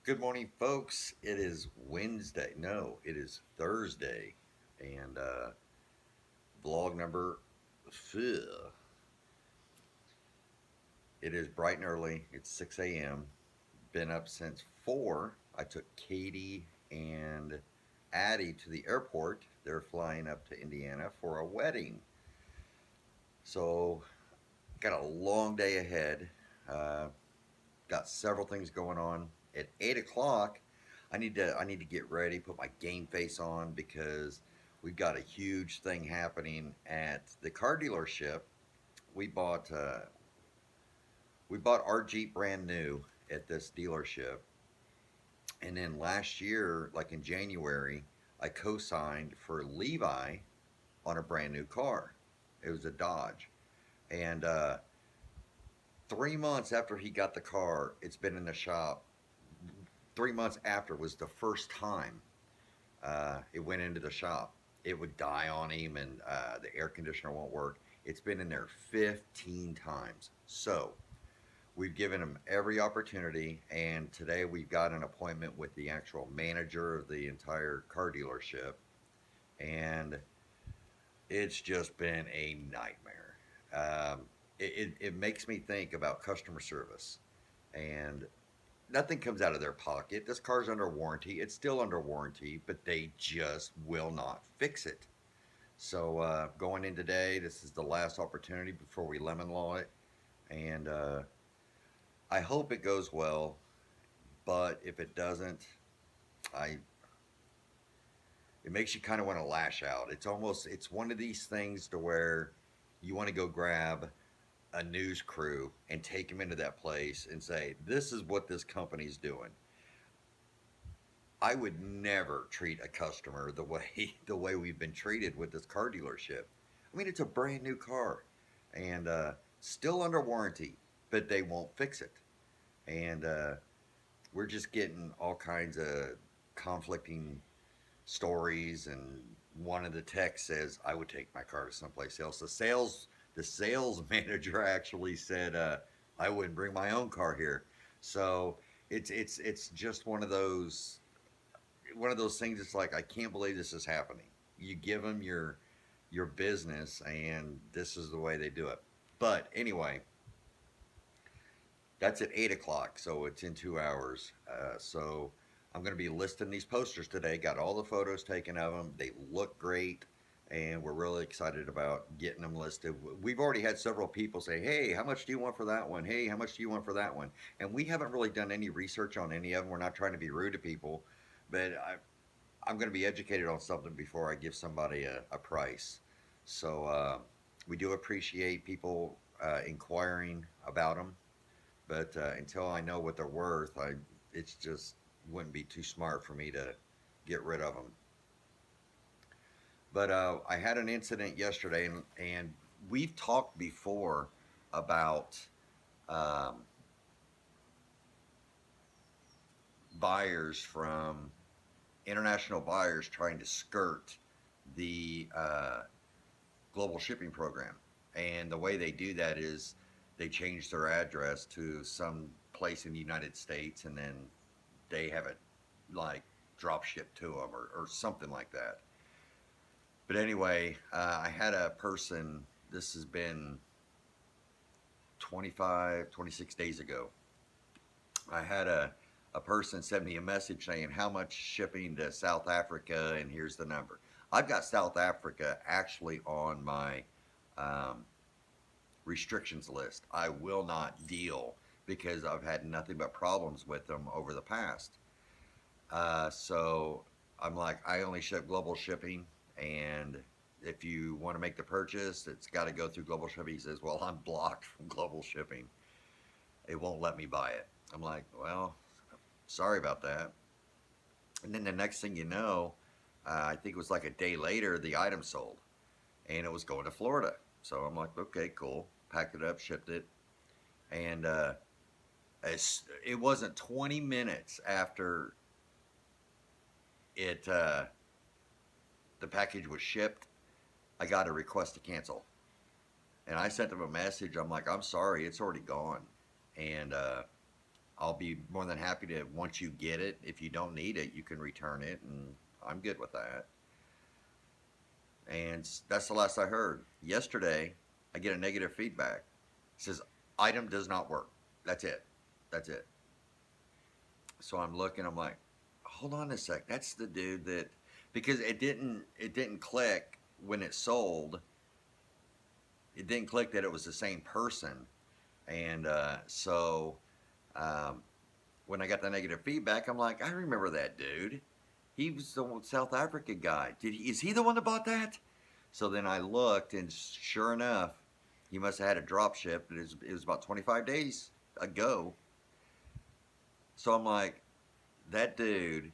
Good morning, folks. It is Wednesday. No, it is Thursday. And vlog number, phew, it is bright and early. It's 6 a.m. Been up since 4. I took Katie and Addie to the airport. They're flying up to Indiana for a wedding. So, got a long day ahead. Uh, got several things going on. At 8 o'clock, I need to get ready, put my game face on because we've got a huge thing happening at the car dealership. We bought uh, we bought our Jeep brand new at this dealership, and then last year, like in January, I co-signed for Levi on a brand new car. It was a Dodge, and 3 months after he got the car, it's been in the shop. 3 months after was the first time it went into the shop. It would die on him, and the air conditioner won't work. It's been in there 15 times. So we've given him every opportunity, and today we've got an appointment with the actual manager of the entire car dealership, and it's just been a nightmare. It makes me think about customer service, and nothing comes out of their pocket. This car's under warranty. It's still under warranty, but they just will not fix it. So going in today, this is the last opportunity before we lemon law it, and I hope it goes well. But if it doesn't, I it makes you kind of want to lash out. It's one of these things to where you want to go grab a news crew and take them into that place and say, "This is what this company's doing." I would never treat a customer the way the way we've been treated with this car dealership. I mean, it's a brand new car, and still under warranty, but they won't fix it, and we're just getting all kinds of conflicting stories. And one of the techs says, "I would take my car to someplace else." The sales manager actually said, "I wouldn't bring my own car here." So it's just one of those things. It's like, I can't believe this is happening. You give them your business, and this is the way they do it. But anyway, that's at 8 o'clock, so it's in 2 hours. So I'm going to be listing these posters today. Got all the photos taken of them. They look great, and we're really excited about getting them listed. We've already had several people say, "Hey, how much do you want for that one? Hey, how much do you want for that one?" And we haven't really done any research on any of them. We're not trying to be rude to people, but I'm going to be educated on something before I give somebody a price. So we do appreciate people inquiring about them, but until I know what they're worth, it's just wouldn't be too smart for me to get rid of them. But I had an incident yesterday, and we've talked before about um, buyers from international buyers trying to skirt the global shipping program. And the way they do that is they change their address to some place in the United States, and then they have it like drop shipped to them, or something like that. But anyway, I had a person, this has been 25, 26 days ago. I had a person send me a message saying, "How much shipping to South Africa?" And here's the number. I've got South Africa actually on my um, restrictions list. I will not deal because I've had nothing but problems with them over the past. So I'm like, I only ship global shipping, and if you want to make the purchase, it's got to go through global shipping. He says, "Well, I'm blocked from global shipping. It won't let me buy it." I'm like, "Well, sorry about that." And then the next thing you know, I think it was like a day later, the item sold, and it was going to Florida. So I'm like, "Okay, cool." Packed it up, shipped it, and it wasn't 20 minutes after it the package was shipped, I got a request to cancel, and I sent them a message. I'm like, "I'm sorry, it's already gone," and I'll be more than happy to, once you get it, if you don't need it, you can return it, and I'm good with that. And that's the last I heard. Yesterday, I get a negative feedback. It says, item does not work. That's it. That's it. So I'm looking, I'm like, hold on a sec. That's the dude that, because it didn't click when it sold. It didn't click that it was the same person. And so um, when I got the negative feedback, I'm like, I remember that dude. He was the South Africa guy. Is he the one that bought that? So then I looked, and sure enough, he must have had a drop ship. It was about 25 days ago. So I'm like, that dude,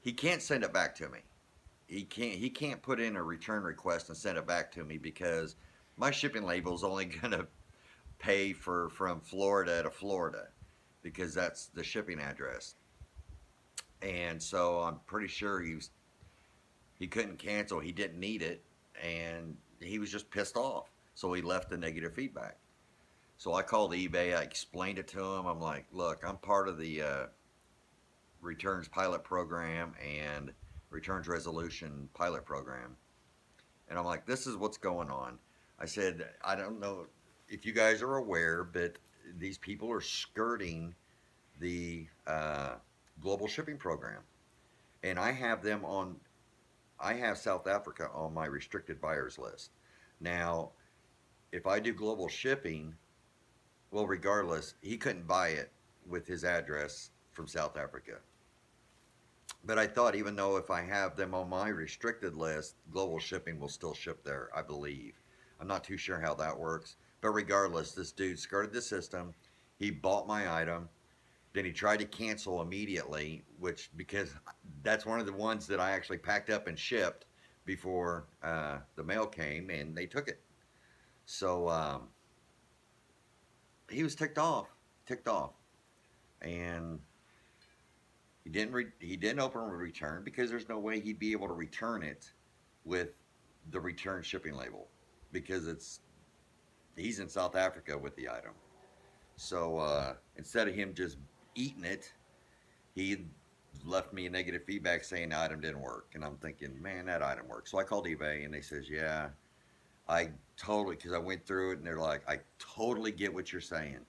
he can't send it back to me. He can't put in a return request and send it back to me because my shipping label is only gonna pay for from Florida to Florida because that's the shipping address. And so I'm pretty sure he couldn't cancel. He didn't need it, and he was just pissed off. So he left the negative feedback. So I called eBay. I explained it to him. I'm like, look, I'm part of the returns pilot program and returns resolution pilot program. And I'm like, this is what's going on. I said, I don't know if you guys are aware, but these people are skirting the global shipping program. And I have South Africa on my restricted buyers list. Now, if I do global shipping, well, regardless, he couldn't buy it with his address from South Africa. But I thought, even though if I have them on my restricted list, global shipping will still ship there, I believe. I'm not too sure how that works. But regardless, this dude skirted the system. He bought my item. Then he tried to cancel immediately, which, because that's one of the ones that I actually packed up and shipped before the mail came, and they took it. So he was ticked off, and he didn't open a return because there's no way he'd be able to return it with the return shipping label because he's in South Africa with the item. So instead of him just eating it, he left me a negative feedback saying the item didn't work. And I'm thinking, man, that item works. So I called eBay, and they says, yeah, I totally, because I went through it, and they're like, I totally get what you're saying.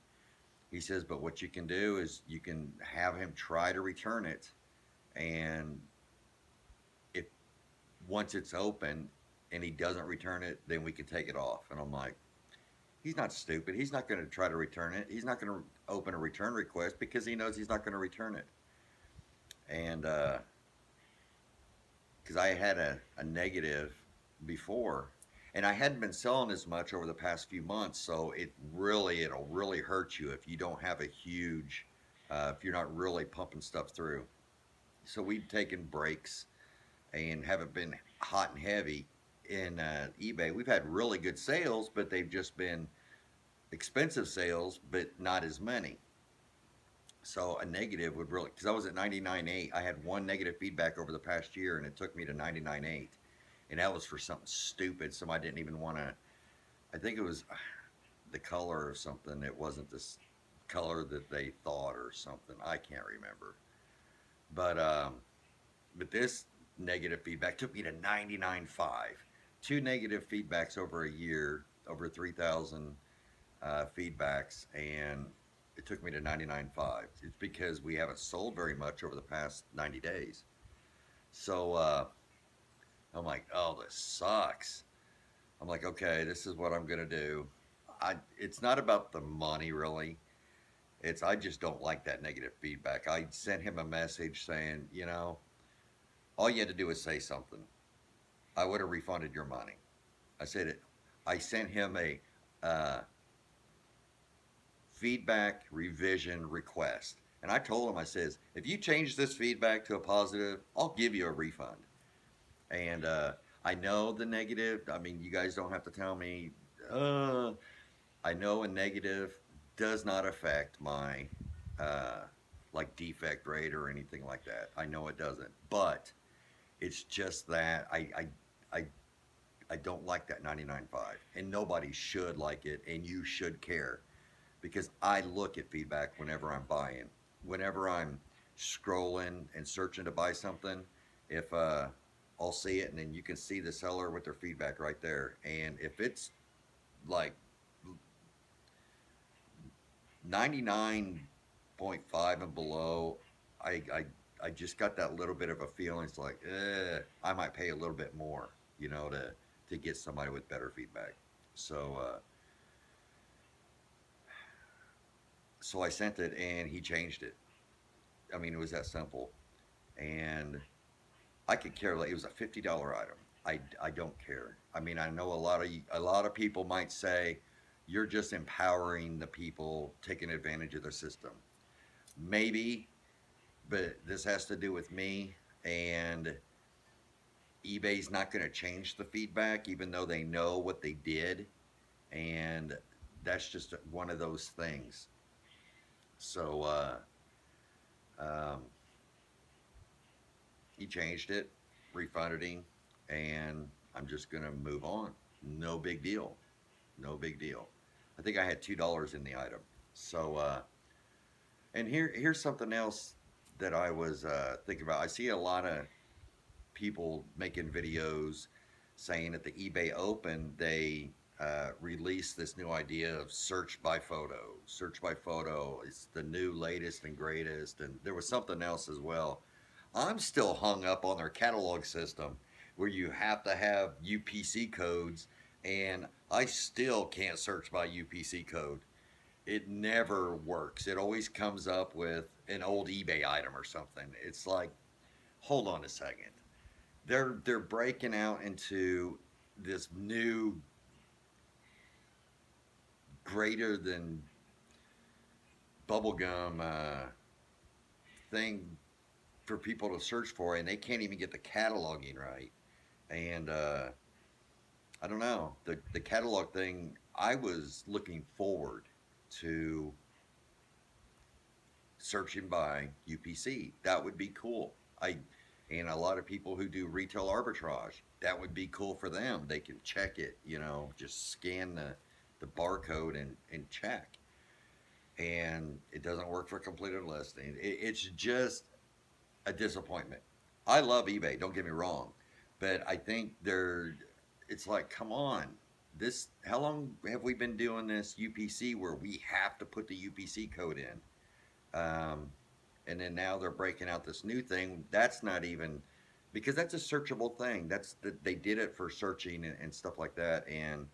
He says, but what you can do is you can have him try to return it, and if once it's open and he doesn't return it, then we can take it off. And I'm like, he's not stupid. He's not going to try to return it. He's not going to open a return request because he knows he's not going to return it. And because I had a negative before, and I hadn't been selling as much over the past few months, so it'll really hurt you if you don't have a huge, if you're not really pumping stuff through. So we've taken breaks and haven't been hot and heavy in eBay. We've had really good sales, but they've just been expensive sales, but not as many. So a negative would really, because I was at 99.8. I had one negative feedback over the past year, and it took me to 99.8. And that was for something stupid. Somebody didn't even want to, I think it was the color or something. It wasn't this color that they thought or something. I can't remember. But this negative feedback took me to 99.5. Two negative feedbacks over a year, over 3,000 feedbacks, and it took me to 99.5. It's because we haven't sold very much over the past 90 days. So I'm like, oh, this sucks. I'm like, okay, this is what I'm gonna do. It's not about the money really. I just don't like that negative feedback. I sent him a message saying, all you had to do was say something. I would have refunded your money. I said it. I sent him a uh, feedback revision request. And I told him, I says, if you change this feedback to a positive, I'll give you a refund. And I know the negative. I mean, you guys don't have to tell me. Uh, I know a negative does not affect my uh, like defect rate or anything like that. I know it doesn't, but it's just that I I don't like that 99.5, and nobody should like it, and you should care. because I look at feedback whenever I'm buying, whenever I'm scrolling and searching to buy something. If I'll see it, and then you can see the seller with their feedback right there. And if it's like 99.5 and below, I, I I just got that little bit of a feeling. It's like, I might pay a little bit more, to get somebody with better feedback. So so I sent it, and he changed it. I mean, it was that simple. And I could care less. It was a $50 item. I don't care. I mean, I know a lot of people might say you're just empowering the people taking advantage of the system. Maybe, but this has to do with me, and eBay's not going to change the feedback even though they know what they did, and that's just one of those things. So um, he changed it, refunded him, and I'm just gonna move on. No big deal. No big deal. I think I had $2 in the item. So and here's something else that I was thinking about. I see a lot of people making videos saying at the eBay Open they released this new idea of search by photo. Search by photo is the new latest and greatest, and there was something else as well. I'm still hung up on their catalog system where you have to have UPC codes, and I still can't search by UPC code. It never works. It always comes up with an old eBay item or something. It's like, hold on a second. They're breaking out into this new greater than bubblegum thing for people to search for, and they can't even get the cataloging right. And I don't know, the catalog thing. I was looking forward to searching by UPC. That would be cool. I and a lot of people who do retail arbitrage, that would be cool for them. They can check it, just scan the barcode and check. And it doesn't work for completed listing. It's just a disappointment. I love eBay, don't get me wrong, but I think it's like, come on. How long have we been doing this UPC where we have to put the UPC code in? And then now they're breaking out this new thing. That's not even, because that's a searchable thing. They did it for searching and stuff like that. And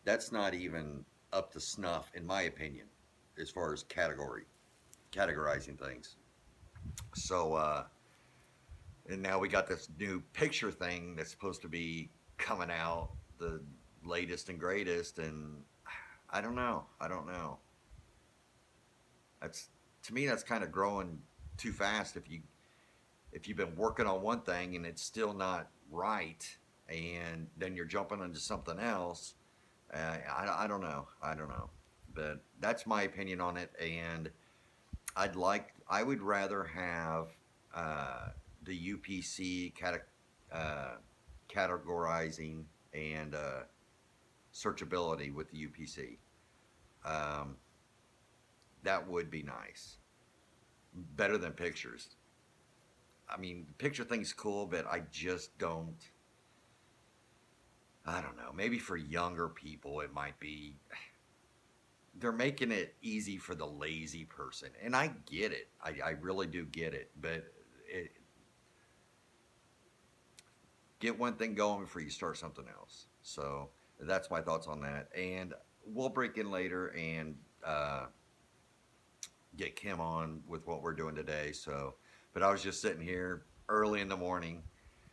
that's not even up to snuff, in my opinion, as far as categorizing things. So, and now we got this new picture thing that's supposed to be coming out, the latest and greatest, and I don't know. I don't know. That's To me, that's kind of growing too fast. If you've been working on one thing and it's still not right, and then you're jumping into something else, I don't know. I don't know. But that's my opinion on it, and I would rather have the UPC categorizing and searchability with the UPC. Um, that would be nice. Better than pictures. I mean, the picture thing's cool, but I just don't. I don't know. Maybe for younger people, it might be. They're making it easy for the lazy person, and I get it. I really do get it. But get one thing going before you start something else. So that's my thoughts on that. And we'll break in later and get Kim on with what we're doing today. So, but I was just sitting here early in the morning,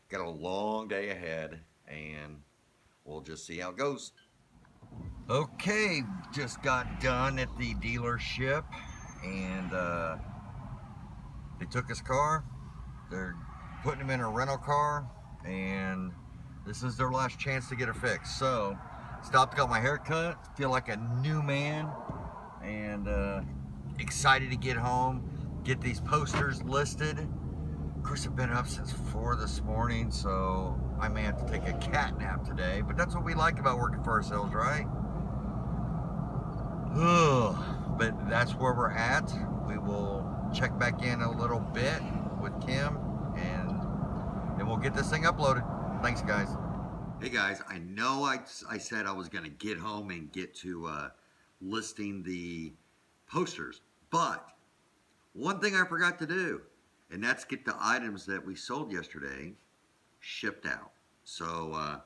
got a long day ahead, and we'll just see how it goes. Okay, just got done at the dealership, and they took his car. They're putting him in a rental car, and this is their last chance to get it fixed. So, stopped, got my hair cut, feel like a new man, and excited to get home, get these posters listed. Of course, I've been up since 4 this morning, so I may have to take a cat nap today, but that's what we like about working for ourselves, right? Ugh. But that's where we're at. We will check back in a little bit with Kim, and then we'll get this thing uploaded. Thanks, guys. Hey guys, I know I said I was going to get home and get to listing the posters, but one thing I forgot to do, and that's get the items that we sold yesterday shipped out. So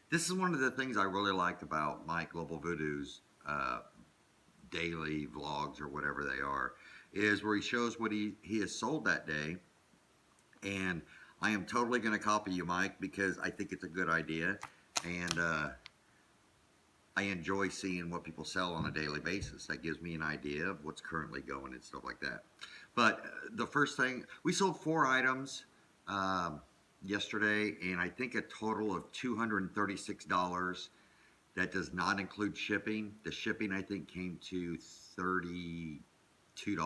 this is one of the things I really liked about Mike Global Voodoo's daily vlogs or whatever they are, is where he shows what he has sold that day. And I am totally going to copy you, Mike, because I think it's a good idea. And I enjoy seeing what people sell on a daily basis. That gives me an idea of what's currently going and stuff like that. But the first thing, we sold 4 items yesterday, and I think a total of $236. That does not include shipping. The shipping, I think, came to $32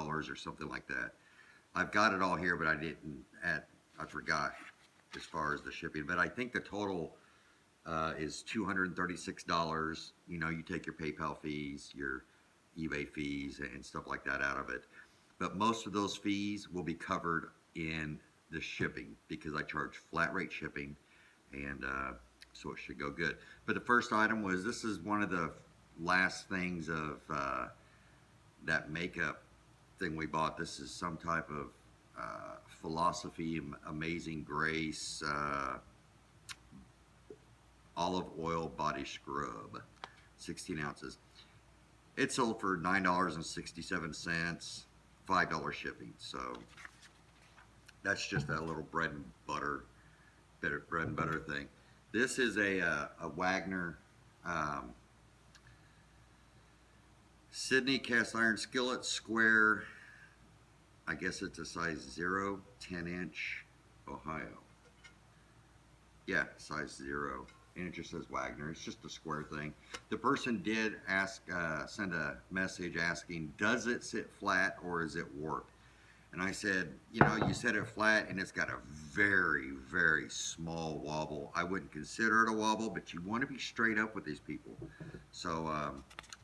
or something like that. I've got it all here, but I didn't add, I forgot as far as the shipping. But I think the total is $236. You know, you take your PayPal fees, your eBay fees, and stuff like that out of it. But most of those fees will be covered in the shipping because I charge flat rate shipping, and so it should go good. But the first item was, this is one of the last things of that makeup thing we bought. This is some type of Philosophy Amazing Grace olive oil body scrub, 16 ounces. It sold for $9.67, $5 shipping. So that's just that little bread and butter thing. This is a Wagner Sydney cast iron skillet, square. I guess it's a size 0, 10-inch, Ohio. Yeah, size 0. And it just says Wagner. It's just a square thing. The person did ask, send a message asking, does it sit flat or is it warped? And I said, you know, you set it flat and it's got a very, very small wobble. I wouldn't consider it a wobble, but you want to be straight up with these people. So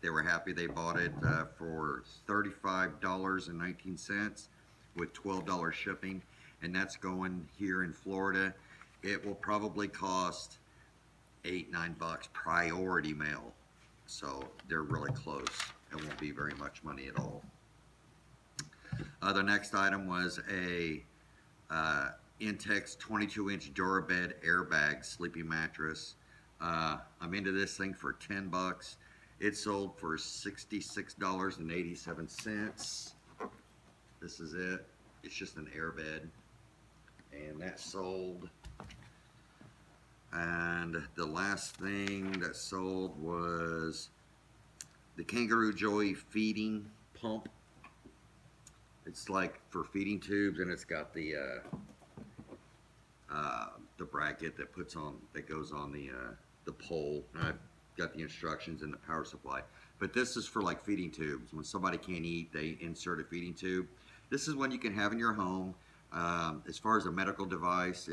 they were happy they bought it for $35.19 with $12 shipping. And that's going here in Florida. It will probably cost $8-9 priority mail. So they're really close. It won't be very much money at all. The next item was a Intex 22-inch Durabed airbag sleeping mattress. I'm into this thing for $10. It sold for $66.87. This is it. It's just an airbed, and that sold. And the last thing that sold was the Kangaroo Joy feeding pump. It's like for feeding tubes, and it's got the bracket that goes on the pole. And I've got the instructions and the power supply. But this is for like feeding tubes. When somebody can't eat, they insert a feeding tube. This is one you can have in your home. As far as a medical device,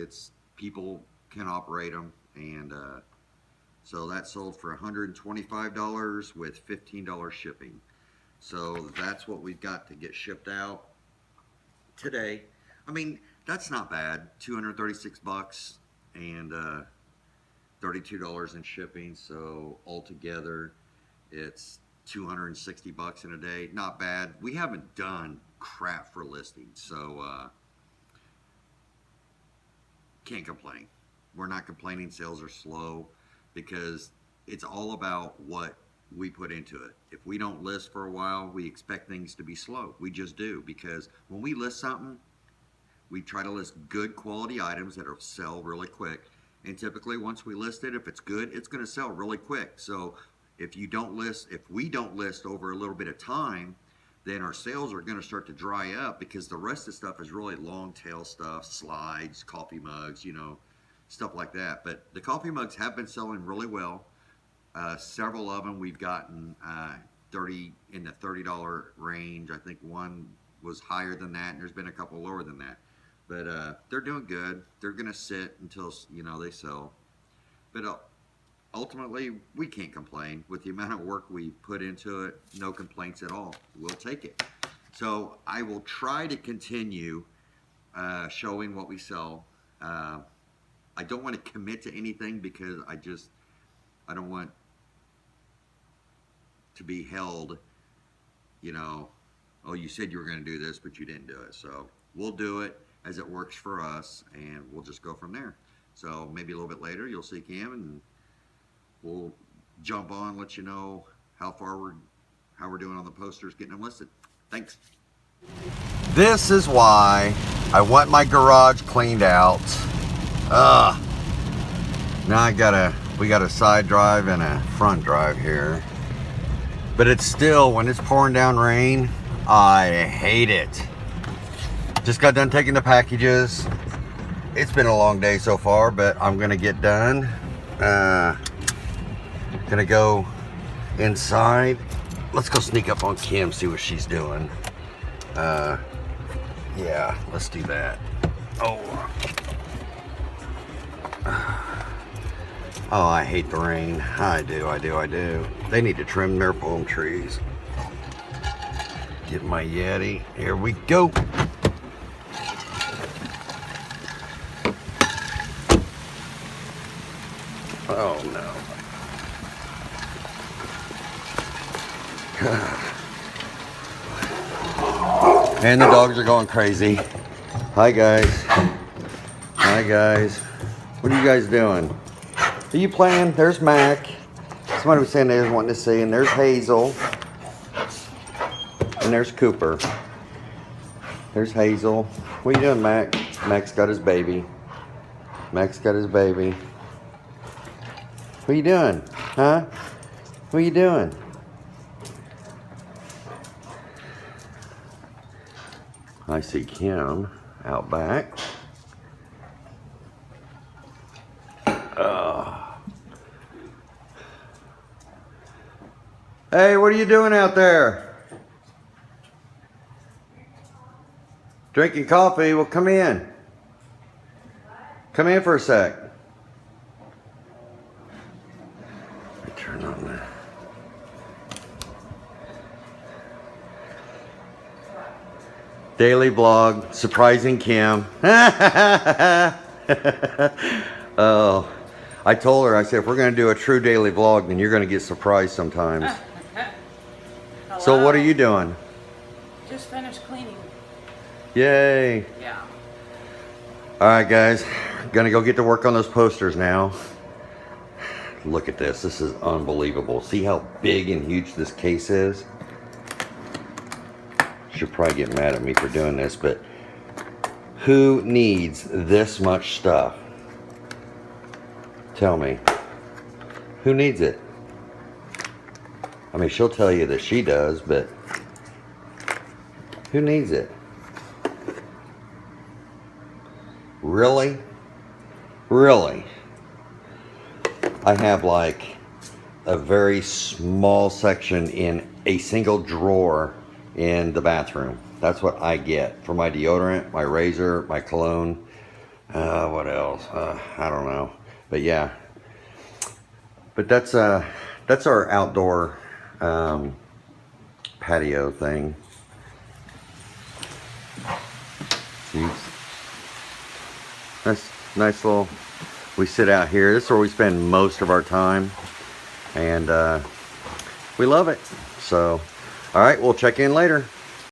people can operate them, and so that sold for $125 with $15 shipping. So that's what we've got to get shipped out today. I mean, that's not bad. $236 and $32 in shipping. So altogether, it's $260 in a day. Not bad. We haven't done crap for listings, so can't complain. We're not complaining sales are slow because it's all about what we put into it. If we don't list for a while, we expect things to be slow. We just do, because when we list something, we try to list good quality items that'll sell really quick. And typically once we list it, if it's good, it's going to sell really quick. So if we don't list over a little bit of time, then our sales are going to start to dry up, because the rest of the stuff is really long tail stuff, slides, coffee mugs, stuff like that. But the coffee mugs have been selling really well. Several of them we've gotten in the $30 range. I think one was higher than that, and there's been a couple lower than that. But they're doing good. They're going to sit until they sell. But ultimately, we can't complain with the amount of work we put into it. No complaints at all. We'll take it. So I will try to continue showing what we sell. I don't want to commit to anything because I don't want to be held, you know, oh, you said you were going to do this, but you didn't do it. So we'll do it as it works for us, and we'll just go from there. So maybe a little bit later, you'll see Cam, and we'll jump on, let you know how we're doing on the posters, getting them listed. Thanks. This is why I want my garage cleaned out. Now we got a side drive and a front drive here. But it's still, when it's pouring down rain, I hate it. Just got done taking the packages. It's been a long day so far, but I'm gonna get done. Gonna go inside. Let's go sneak up on Kim, see what she's doing. Yeah, let's do that. Oh, I hate the rain. I do. They need to trim their palm trees. Get my Yeti. Here we go. Oh no. And the dogs are going crazy. Hi guys. Hi guys. What are you guys doing? Are you playing? There's Mac. Somebody was saying they was wanting to see. And there's Hazel. And there's Cooper. There's Hazel. What are you doing, Mac? Mac's got his baby. Mac's got his baby. What are you doing? Huh? What are you doing? I see Kim out back. Hey, what are you doing out there? Drinking coffee? Well, come in. Come in for a sec. Let me turn on that. Daily vlog, surprising Kim. Oh, I told her, I said, if we're going to do a true daily vlog, then you're going to get surprised sometimes. So what are you doing? Just finished cleaning. Yay. Yeah. All right, guys. Gonna go get to work on those posters now. Look at this. This is unbelievable. See how big and huge this case is? Should probably get mad at me for doing this, but who needs this much stuff? Tell me. Who needs it? I mean, she'll tell you that she does, but who needs it? Really? Really? I have like a very small section in a single drawer in the bathroom. That's what I get for my deodorant, my razor, my cologne. What else? I don't know. But yeah. But that's our outdoor patio thing. Jeez. Nice little, we sit out here. This is where we spend most of our time. And we love it. So, all right, we'll check in later.